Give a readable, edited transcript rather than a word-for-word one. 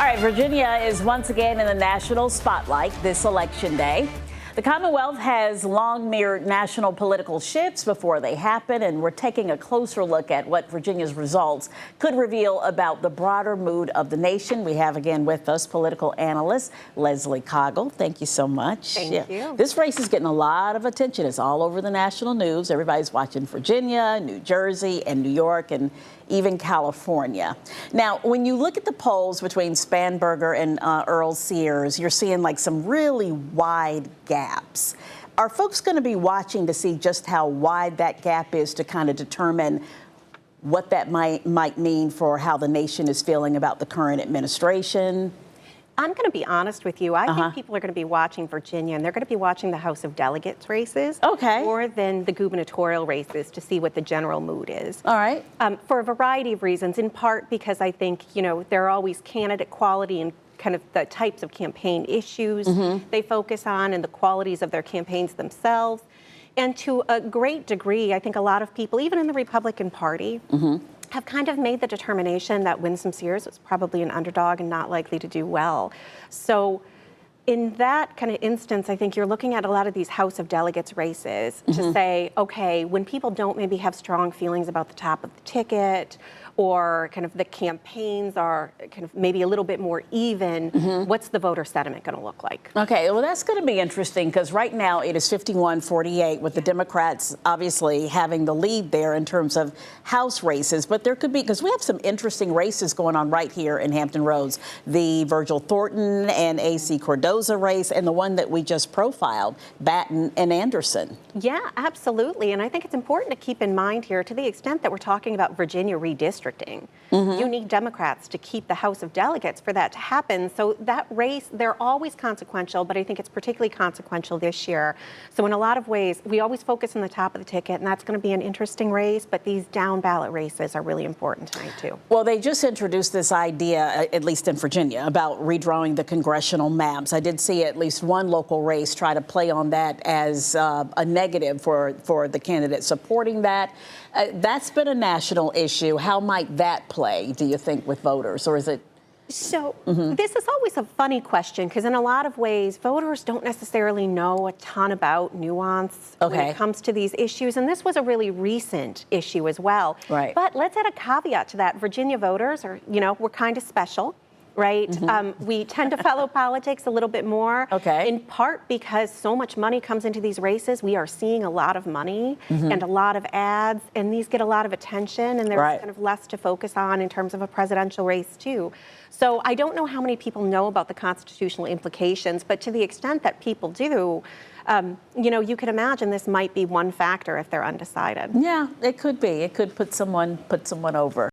All right, Virginia is once again in the national spotlight this election day. The Commonwealth has long mirrored national political shifts before they happen, and we're taking a closer look at what Virginia's results could reveal about the broader mood of the nation. We have again with us political analyst Leslie Coggle. Thank you so much. Thank you. This race is getting a lot of attention. It's all over the national news. Everybody's watching Virginia, New Jersey, and New York, and even California. Now, when you look at the polls between Spanberger and Earl Sears, you're seeing like some really wide gaps. Are folks going to be watching to see just how wide that gap is to kind of determine what that might mean for how the nation is feeling about the current administration? I'm going to be honest with you. I think people are going to be watching Virginia, and they're going to be watching the House of Delegates races more than the gubernatorial races to see what the general mood is. All right. For a variety of reasons, in part because I think, there are always candidate quality and kind of the types of campaign issues they focus on and the qualities of their campaigns themselves. And to a great degree, I think a lot of people, even in the Republican Party, have kind of made the determination that Winsome Sears was probably an underdog and not likely to do well. So in that kind of instance, I think you're looking at a lot of these House of Delegates races to say, okay, when people don't maybe have strong feelings about the top of the ticket, or kind of the campaigns are kind of maybe a little bit more even, what's the voter sentiment going to look like? Okay, well, that's going to be interesting because right now it is 51-48 with the Democrats obviously having the lead there in terms of House races. But there could be, because we have some interesting races going on right here in Hampton Roads, the Virgil Thornton and A.C. Cardoza race and the one that we just profiled, Batten and Anderson. Yeah, absolutely. And I think it's important to keep in mind here, to the extent that we're talking about Virginia redistricting, you need Democrats to keep the House of Delegates for that to happen. So that race, they're always consequential, but I think it's particularly consequential this year. So in a lot of ways, we always focus on the top of the ticket, and that's going to be an interesting race, but these down ballot races are really important tonight too. Well, they just introduced this idea, at least in Virginia, about redrawing the congressional maps. I did see at least one local race try to play on that as a negative for the candidate supporting that. That's been a national issue. How might that play, do you think, with voters, or is it? So this is always a funny question because in a lot of ways, voters don't necessarily know a ton about nuance when it comes to these issues. And this was a really recent issue as well. Right. But let's add a caveat to that. Virginia voters are, we're kind of special. Right? We tend to follow politics a little bit more, in part because so much money comes into these races. We are seeing a lot of money and a lot of ads, and these get a lot of attention, and there's kind of less to focus on in terms of a presidential race, too. So I don't know how many people know about the constitutional implications, but to the extent that people do, you can imagine this might be one factor if they're undecided. Yeah, it could be. It could put someone over.